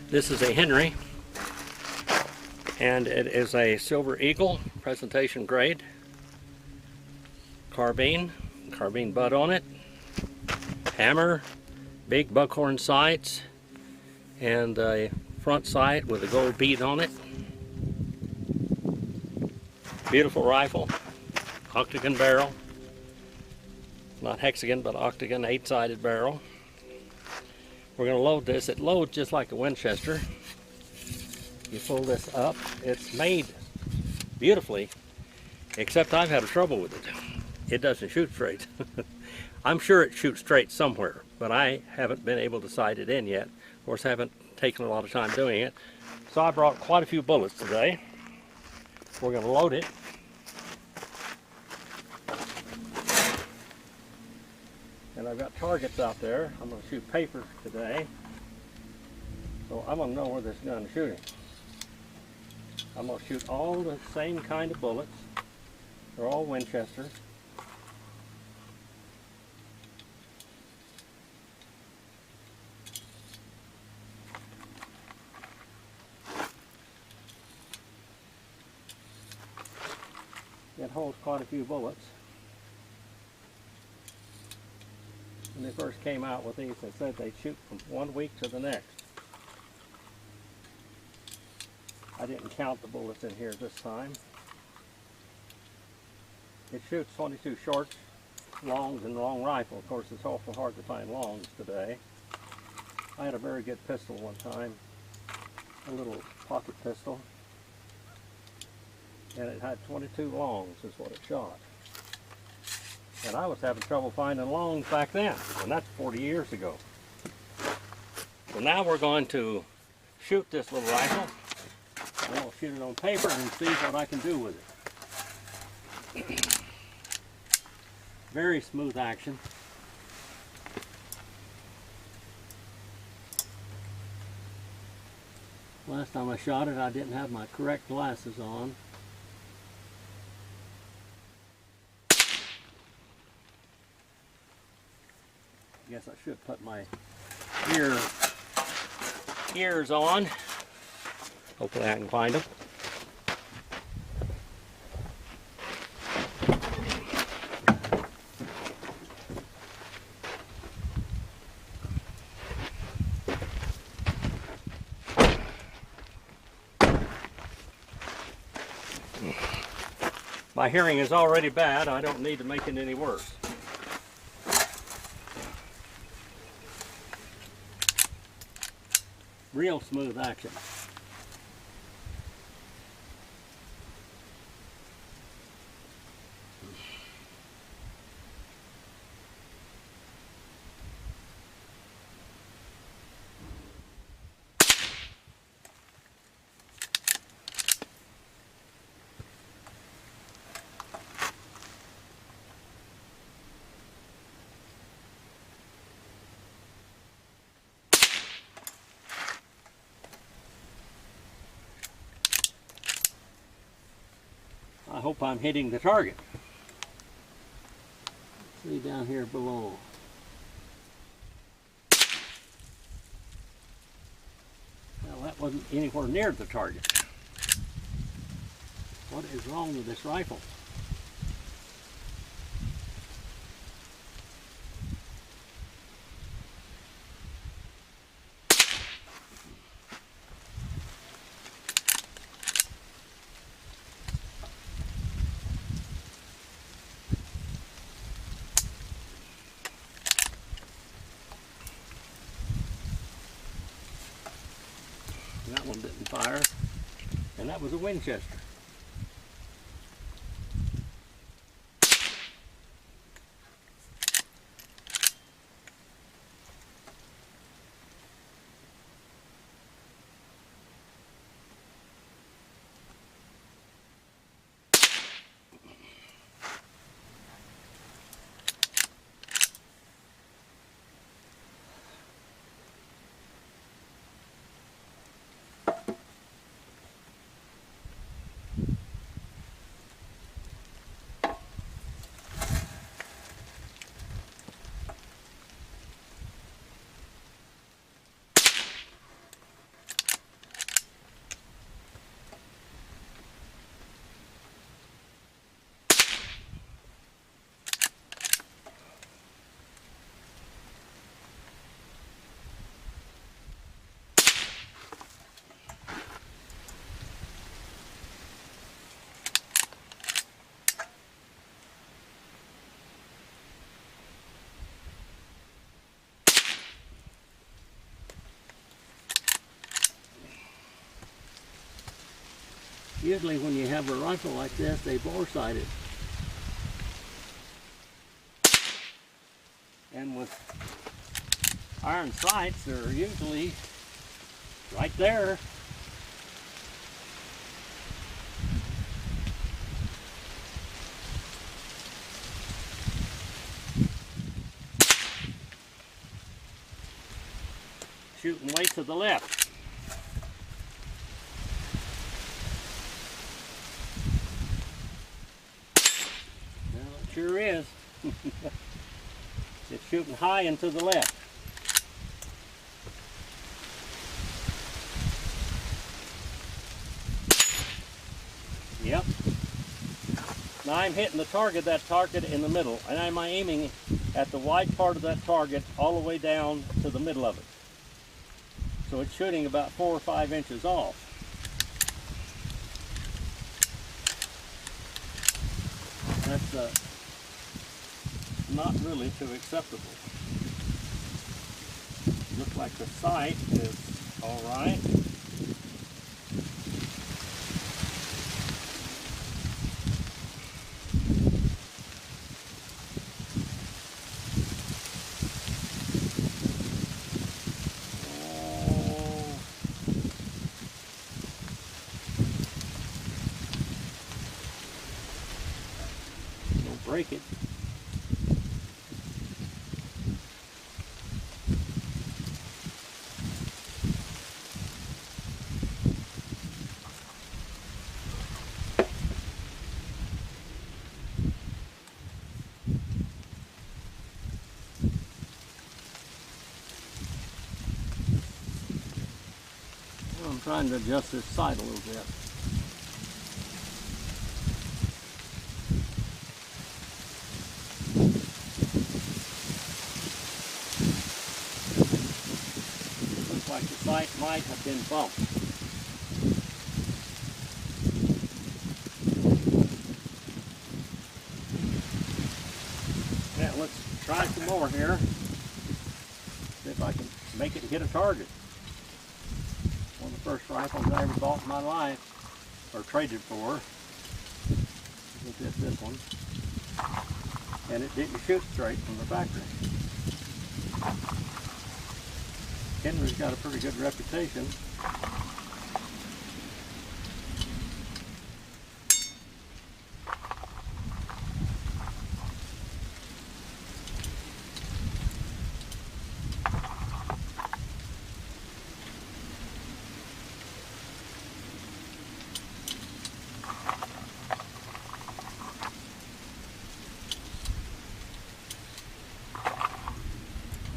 This is a Henry, and it is a Silver Eagle presentation grade carbine butt on it, hammer, big buckhorn sights, and a front sight with a gold bead on it. Beautiful rifle, octagon barrel, not hexagon but octagon, 8-sided barrel. We're going to load this. It loads just like a Winchester. You pull this up. It's made beautifully, except I've had trouble with it. It doesn't shoot straight. I'm sure it shoots straight somewhere, but I haven't been able to sight it in yet. Of course, I haven't taken a lot of time doing it. So I brought quite a few bullets today. We're going to load it. And I've got targets out there. I'm going to shoot paper today. So I'm going to know where this gun is shooting. I'm going to shoot all the same kind of bullets. They're all Winchester. It holds quite a few bullets. When they first came out with these, they said they'd shoot from 1 week to the next. I didn't count the bullets in here this time. It shoots 22 shorts, longs, and long rifle. Of course, it's awful hard to find longs today. I had a very good pistol one time, a little pocket pistol, and it had 22 longs is what it shot. And I was having trouble finding longs back then, and that's 40 years ago. So now we're going to shoot this little rifle, and I'll shoot it on paper and see what I can do with it. Very smooth action. Last time I shot it, I didn't have my correct glasses on. I guess I should put my ears on. Hopefully I can find them. My hearing is already bad. I don't need to make it any worse. Real smooth action. I hope I'm hitting the target. Let's see down here below. Well, that wasn't anywhere near the target. What is wrong with this rifle? That one didn't fire, and that was a Winchester. Usually when you have a rifle like this, they bore-sight it. And with iron sights, they're usually right there. Shooting way to the left. Well, it sure is. It's shooting high and to the left. Yep. Now I'm hitting the target, that target in the middle, and I'm aiming at the wide part of that target all the way down to the middle of it. So it's shooting about 4 or 5 inches off. That's not really too acceptable. Looks like the sight is all right. Don't break it. I'm trying to adjust this sight a little bit. Looks like the sight might have been bumped. Yeah, let's try some more here. See if I can make it hit a target. One of the first rifles I ever bought in my life, or traded for. I think that's this one. And it didn't shoot straight from the factory. Henry's got a pretty good reputation.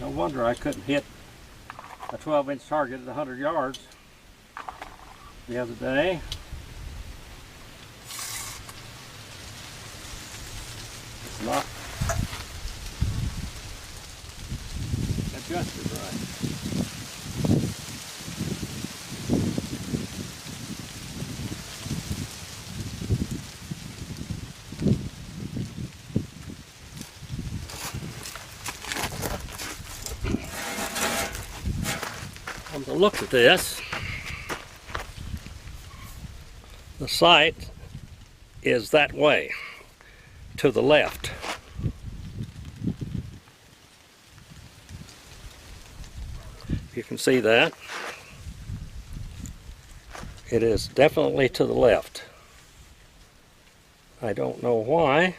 No wonder I couldn't hit a 12-inch target at 100 yards the other day. It's not adjusted right. To look at this, the sight is that way, to the left. You can see that. It is definitely to the left. I don't know why.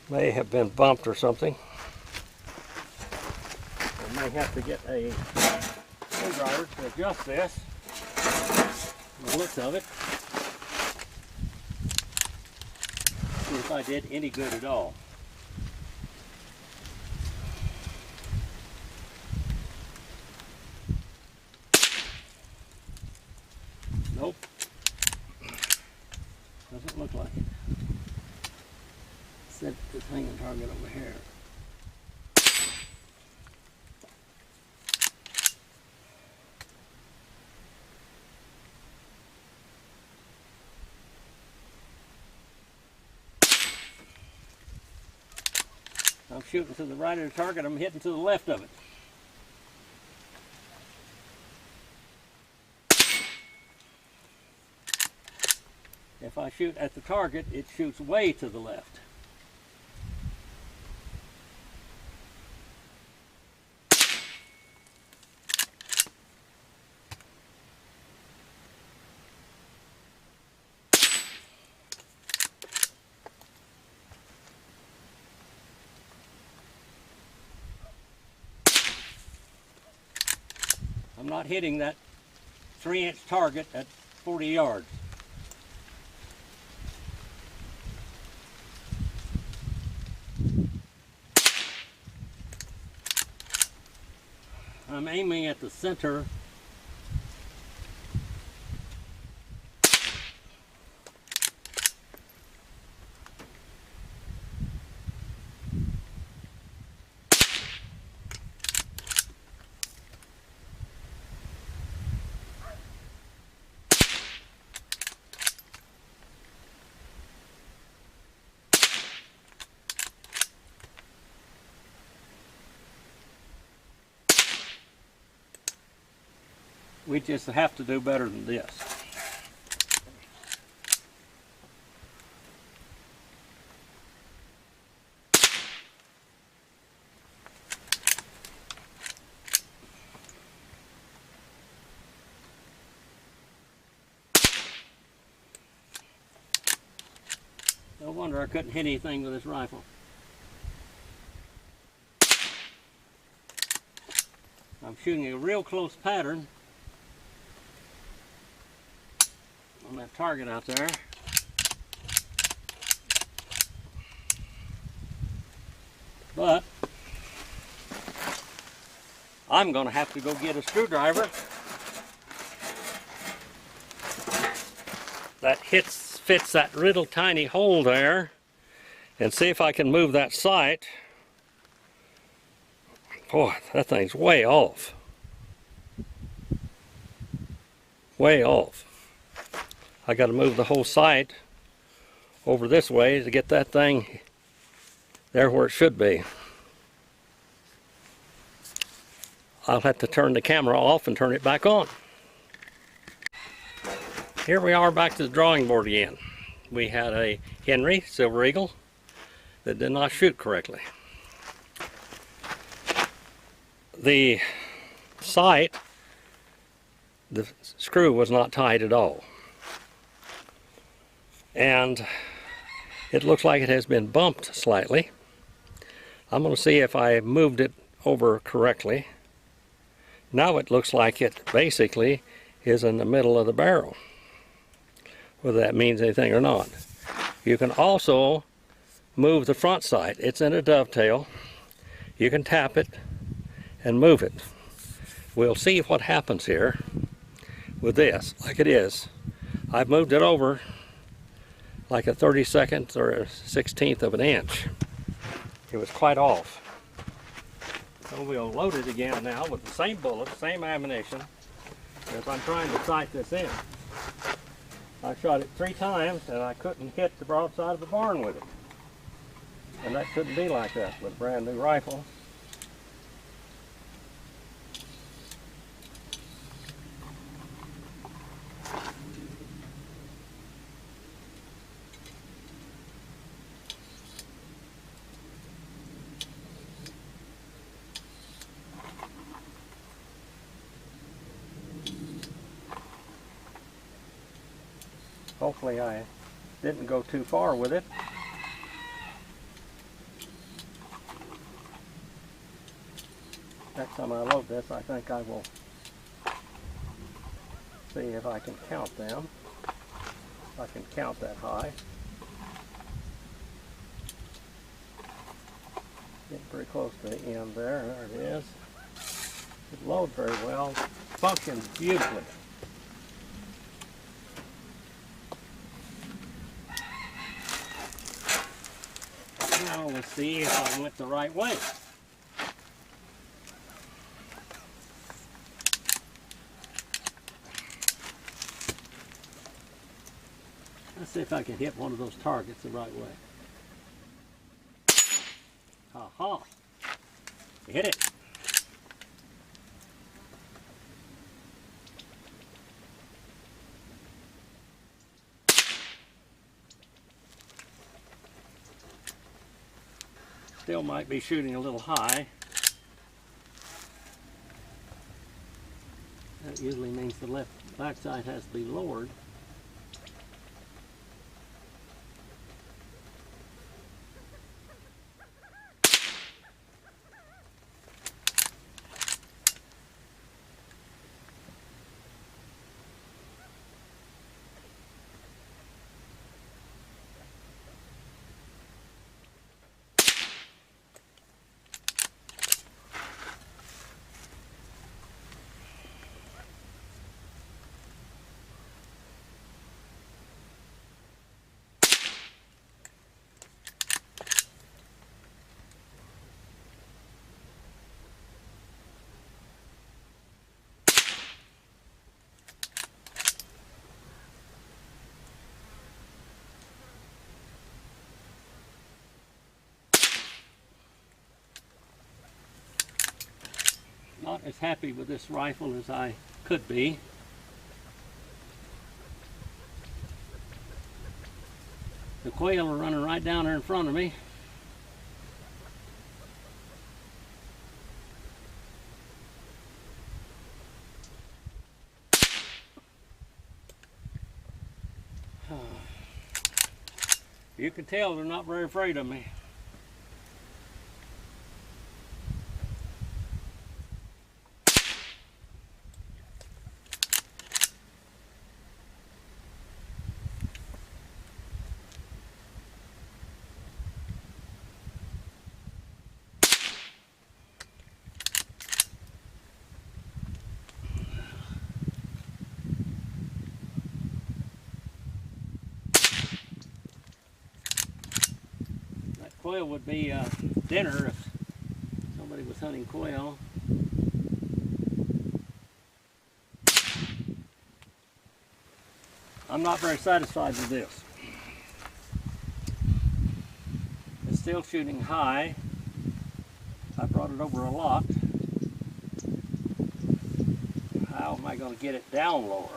May have been bumped or something. I may have to get a screwdriver to adjust this. The looks of it. See if I did any good at all. Nope. Doesn't look like it. Set this hanging target over here. I'm shooting to the right of the target, I'm hitting to the left of it. If I shoot at the target, it shoots way to the left. I'm not hitting that 3-inch target at 40 yards. I'm aiming at the center . We just have to do better than this. No wonder I couldn't hit anything with this rifle. I'm shooting a real close pattern on that target out there. But I'm going to have to go get a screwdriver that fits that little tiny hole there and see if I can move that sight. Boy, that thing's way off. Way off. I got to move the whole sight over this way to get that thing there where it should be. I'll have to turn the camera off and turn it back on. Here we are back to the drawing board again. We had a Henry Silver Eagle that did not shoot correctly. The sight, the screw was not tight at all. And it looks like it has been bumped slightly. I'm going to see if I moved it over correctly. Now it looks like it basically is in the middle of the barrel, whether that means anything or not. You can also move the front sight. It's in a dovetail. You can tap it and move it. We'll see what happens here with this, like it is. I've moved it over like a 32nd or a 16th of an inch. It was quite off. So we'll load it again now with the same bullets, same ammunition, as I'm trying to sight this in. I shot it 3 times and I couldn't hit the broadside of the barn with it. And that shouldn't be like that with a brand new rifle. Hopefully I didn't go too far with it. Next time I load this, I think I will see if I can count them. If I can count that high. Getting pretty close to the end there. There it is. It loads very well. Functions beautifully. Now let's see if I went the right way. Let's see if I can hit one of those targets the right way. Ha-ha. Hit it. Still might be shooting a little high. That usually means the left backside has to be lowered. Not as happy with this rifle as I could be. The quail are running right down there in front of me. You can tell they're not very afraid of me. Quail would be dinner if somebody was hunting quail. I'm not very satisfied with this. It's still shooting high. I brought it over a lot. How am I going to get it down lower?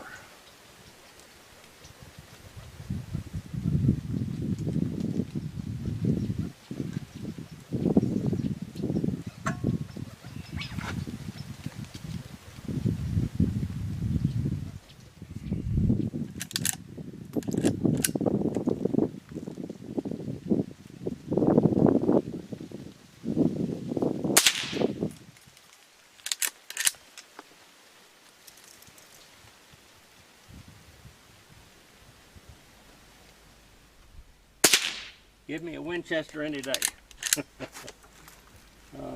Give me a Winchester any day.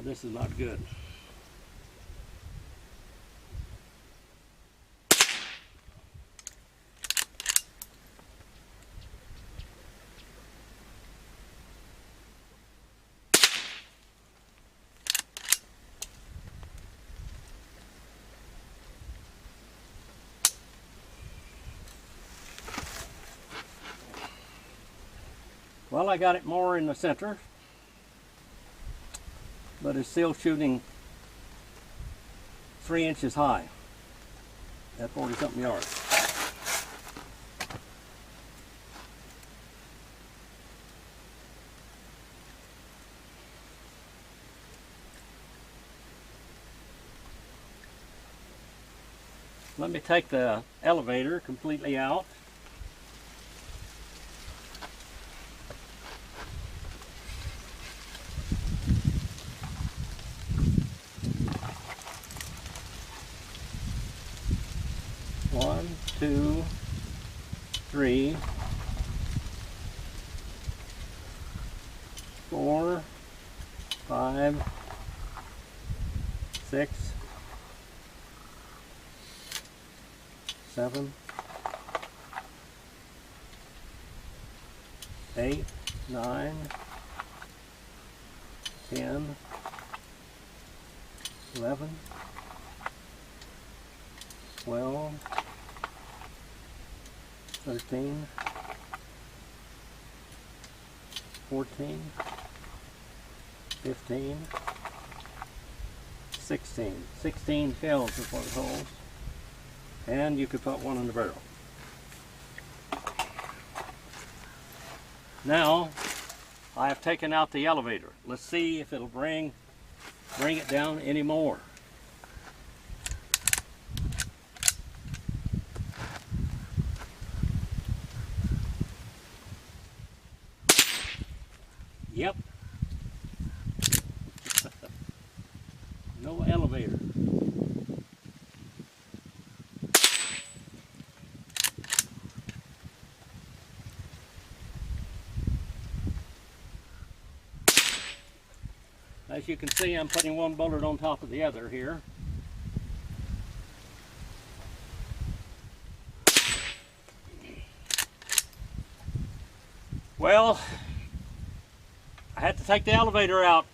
This is not good. Well, I got it more in the center, but it's still shooting 3 inches high at 40-something yards. Let me take the elevator completely out. One, two, three, 4, 5, 6, 7, 8, 9, 10, 11, 12, 13, 14, 15, 16. 16 shells is what it holds. And you could put one in the barrel. Now, I have taken out the elevator. Let's see if it'll bring it down any more. Yep. No elevator. As you can see, I'm putting one bullet on top of the other here. Well, I had to take the elevator out.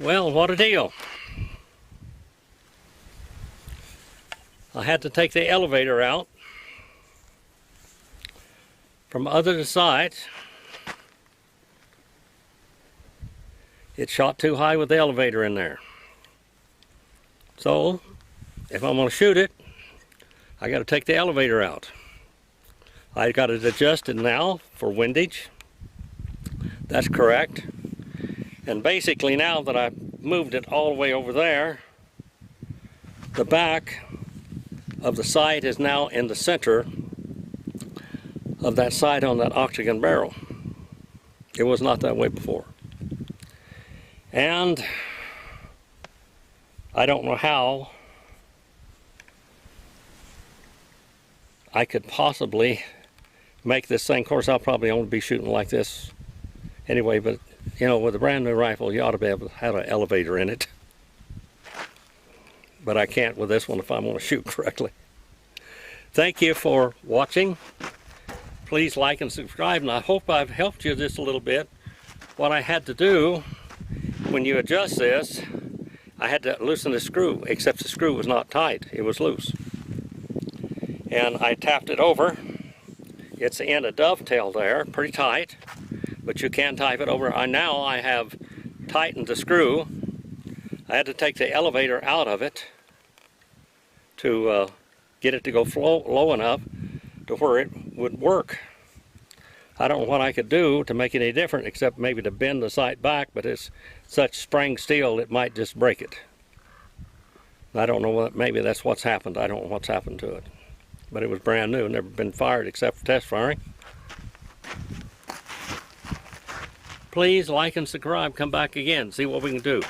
Well, what a deal. I had to take the elevator out from other to side. It shot too high with the elevator in there. So, if I'm going to shoot it, I got to take the elevator out. I got it adjusted now for windage. That's correct. And basically now that I've moved it all the way over there, the back of the sight is now in the center of that sight on that octagon barrel. It was not that way before. And I don't know how I could possibly make this thing. Of course, I'll probably only be shooting like this anyway, but you know, with a brand new rifle, you ought to be able to have an elevator in it. But I can't with this one if I want to shoot correctly. Thank you for watching. Please like and subscribe, and I hope I've helped you just a little bit. What I had to do when you adjust this, I had to loosen the screw, except the screw was not tight, it was loose. And I tapped it over. It's in a dovetail there, pretty tight, but you can type it over. Now I have tightened the screw. I had to take the elevator out of it to get it to go low enough to where it would work. I don't know what I could do to make it any different except maybe to bend the sight back, but it's such spring steel it might just break it. I don't know what, maybe that's what's happened. I don't know what's happened to it. But it was brand new, never been fired except for test firing. Please like and subscribe, come back again, see what we can do.